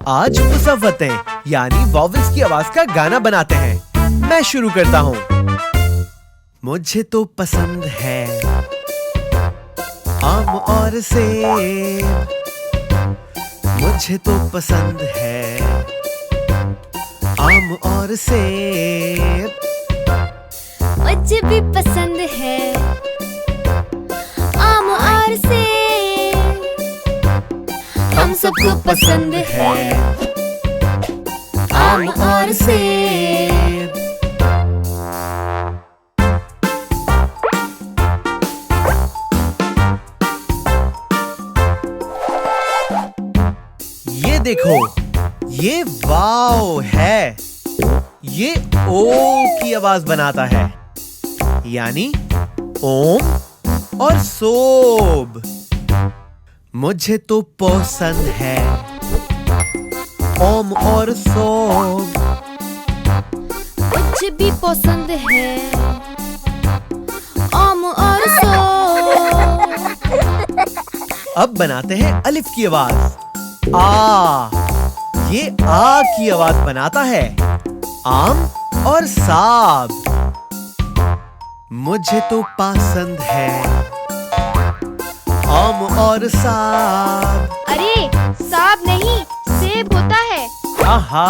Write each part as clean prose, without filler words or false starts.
आज मुसव्वतें यानी वॉवेल्स की आवाज का गाना बनाते हैं। मैं शुरू करता हूँ। मुझे तो पसंद है आम और सेब, मुझे तो पसंद है आम और सेब। मुझे भी पसंद है आम और सेब, हम सबको पसंद है आम और सेब। ये देखो, ये वाव है। ये ओ की आवाज बनाता है, यानी ओम और सोब। मुझे तो पसंद है ओम और सोब। मुझे भी पसंद है आम और सोब। अब बनाते हैं अलिफ की आवाज। आ, ये आ की आवाज बनाता है आम और साब। मुझे तो पसंद है आम और साब। अरे साब नहीं, सेब होता है। आहा,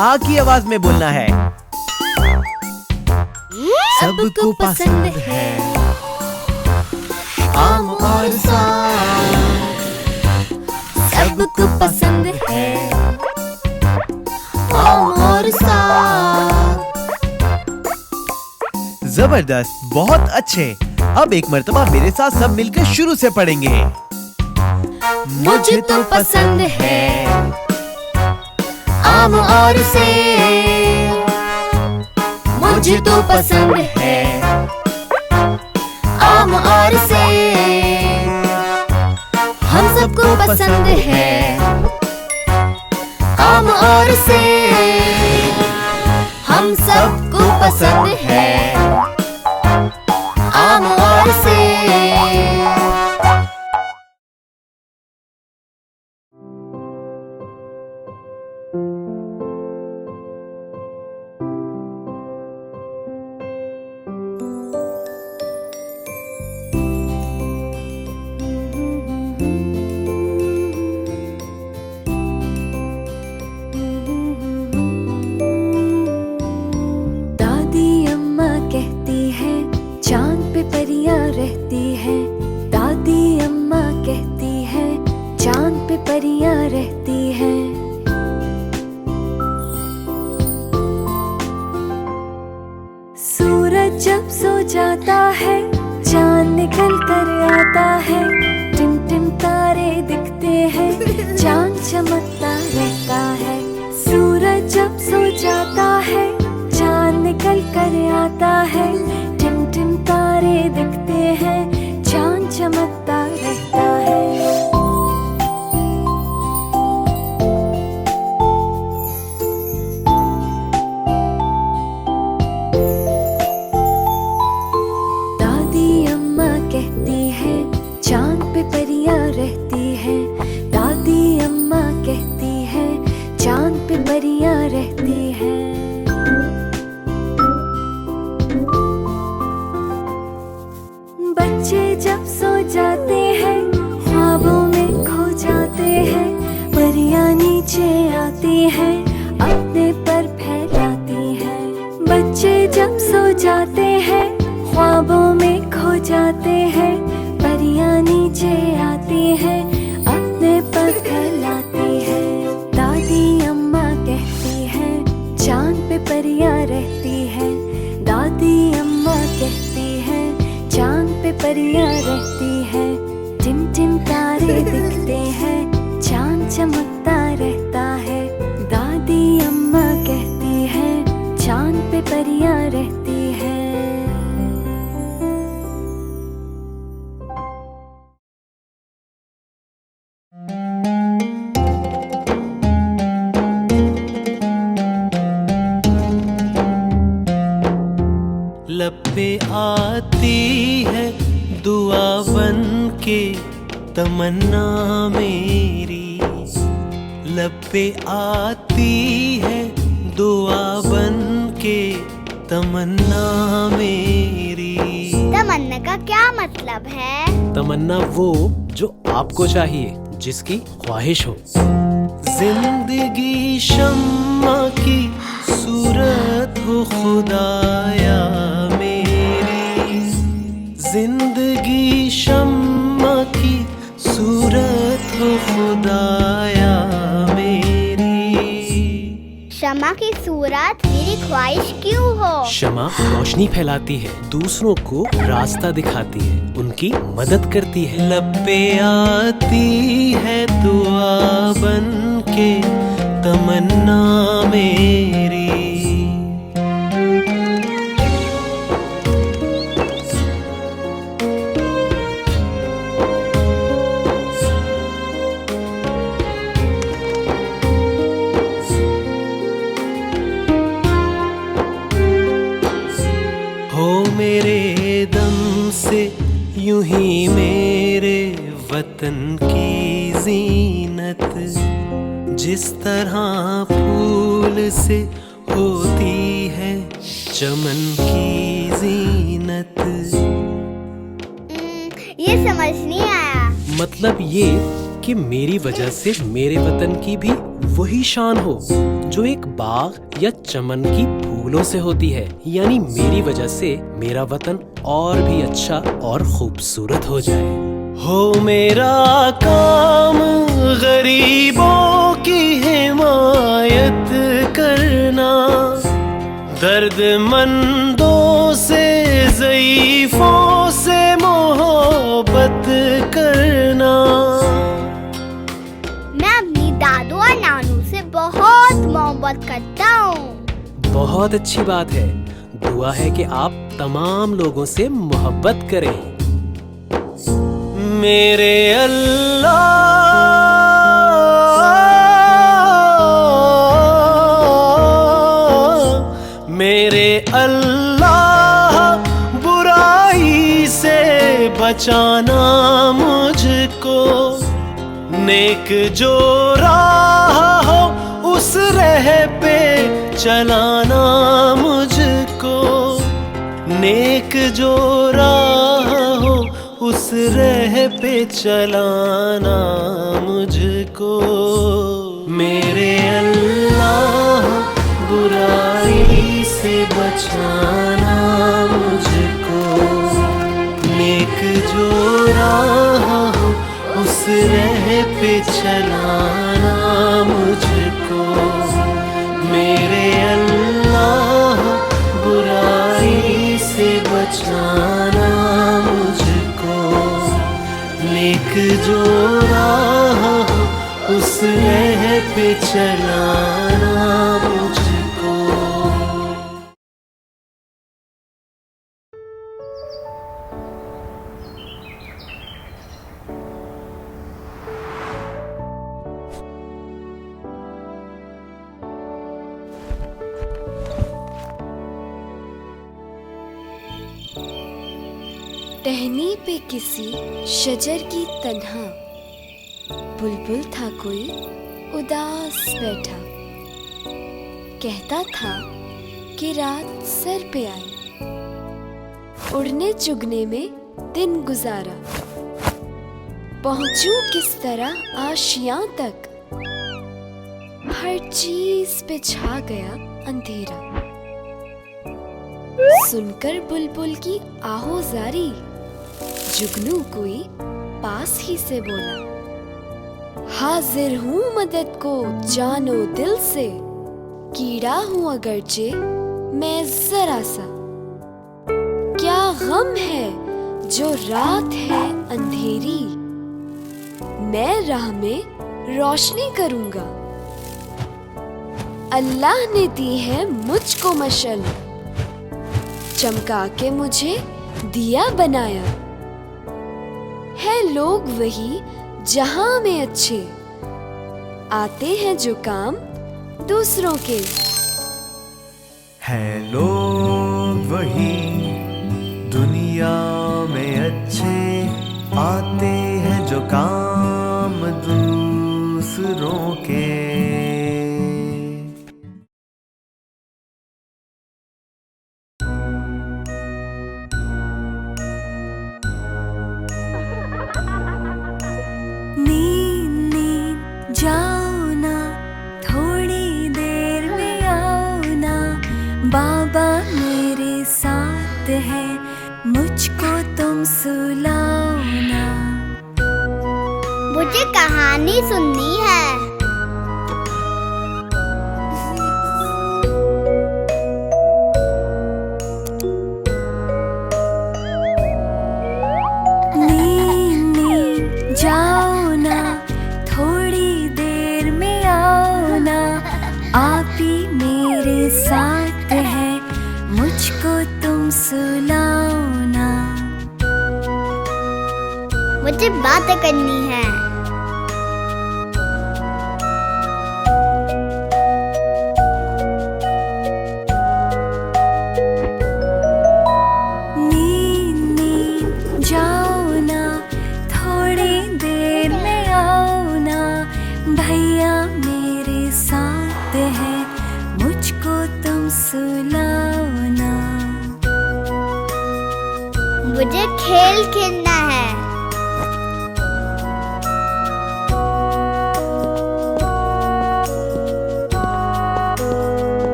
आ की आवाज में बोलना है। सबको पसंद है आम और साब। सबको पसंद है आम और साब। जबरदस्त, बहुत अच्छे। अब एक मर्तबा मेरे साथ सब मिलकर शुरू से पढ़ेंगे। मुझे तो पसंद है आम और सेब। मुझे तो पसंद है आम और सेब, हम सबको पसंद है आम और सेब। हम सबको पसंद है आम और सेब। दादी अम्मा कहती है चांद पे परियां रहती है। दादी अम्मा कहती है चांद पे परियां रहती है। सूरज जब सो जाता है चांद निकल कर आता है। टिम टिम तारे दिखते हैं, चांद चमकता रहता है। सूरज जब सो जाता है चांद निकल कर आता है। टिम टिम तारे दिखते हैं, चांद चमकता रहता है। दादी अम्मा कहती है चांद पे परियां रहती है। दादी अम्मा कहती है चांद पे परियां रहती है। बच्चे जब सो जाते हैं ख्वाबों में खो जाते हैं। परियां नीचे आती हैं, अपने पर फैलाती हैं। बच्चे जब सो जाते हैं ख्वाबों में खो जाते हैं। परियां नीचे आती हैं, अपने पर फैलाती हैं। दादी अम्मा कहती है चांद पे परियां रहती है। दादी अम्मा कहती है चांद पे परियां रहती है। टिम टिम तारे दिखते हैं, चांद चमकता रहता है। दादी अम्मा कहती है चांद पे परियां रहती है। लब पे आती है दुआ बन के तमन्ना मेरी। लब पे आती है दुआ बन के तमन्ना मेरी। तमन्ना का क्या मतलब है? तमन्ना वो जो आपको चाहिए, जिसकी ख्वाहिश हो। जिंदगी शम्मा की सूरत हो खुदाया मेरी। जिंदगी शम्मा की सूरत हो खुदाया मेरी। शमा की सूरत मेरी ख्वाहिश क्यों हो? शमा रोशनी फैलाती है, दूसरों को रास्ता दिखाती है, उनकी मदद करती है। लब पे आती है दुआ बन के तमन्ना मेरी। हो मेरे दम से यूं ही मेरे वतन की जीनत, जिस तरह फूल से होती है चमन की जीनत। ये समझ नहीं आया। मतलब ये कि मेरी वजह से मेरे वतन की भी वही शान हो जो एक बाग या चमन की फूलों से होती है। यानी मेरी वजह से मेरा वतन और भी अच्छा और खूबसूरत हो जाए। हो मेरा काम गरीबों की हिमायत करना, दर्दमंदों से ज़ईफ़ों से मोहब्बत करना। मैं अपनी दादू और नानू से बहुत मोहब्बत करता हूँ। बहुत अच्छी बात है। दुआ है कि आप तमाम लोगों से मोहब्बत करें। मेरे अल्लाह, मेरे अल्लाह, बुराई से बचाना मुझको। नेक जो राह हो उस राह पे चलाना मुझको। नेक जो राह हो उस राह पे चलाना मुझको। मेरे अल्लाह, बुराई से बचाना मुझको। नेक जो राह हो उस राह पे चलाना मुझको। मेरे अल्लाह, बुराई से बचाना मुझको। नेक जो राह हो उस राह पे चलाना मुझको। टहनी पे किसी शजर की तन्हा, बुलबुल था कोई उदास बैठा। कहता था कि रात सर पे आई, उड़ने चुगने में दिन गुजारा। पहुंचूं किस तरह आशियां तक, हर चीज पे छा गया अंधेरा। सुनकर बुलबुल की आहोजारी, जुगनू कोई पास ही से बोला। हाजिर हूँ मदद को जानो दिल से, कीड़ा हूँ अगरचे मैं जरा सा। क्या गम है जो रात है अंधेरी, मैं राह में रोशनी करूंगा। अल्लाह ने दी है मुझको मशल, चमका के मुझे दिया बनाया। है लोग वही जहां में अच्छे, आते हैं जो काम दूसरों के। है लोग वही दुनिया में अच्छे, आते हैं जो काम दूसरों के। बाबा मेरे साथ है, मुझको तुम सुलाओ ना। मुझे कहानी सुननी है। नींद नींद जाओ ना, थोड़ी देर में आओ ना। आप ही मेरे साथ है, मुझको तुम सुलाओ ना। मुझे बातें करनी है। नींद नींद जाओ ना, थोड़ी देर में आओ ना। भैया मेरे साथ है, मुझको तुम सुलाओ ना। मुझे खेल खेलना है।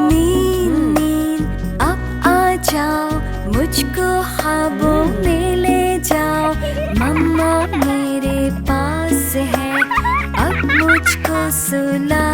नींद नींद अब आ जाओ, मुझको ख्वाबों में ले जाओ। मम्मा मेरे पास है, अब मुझको सुला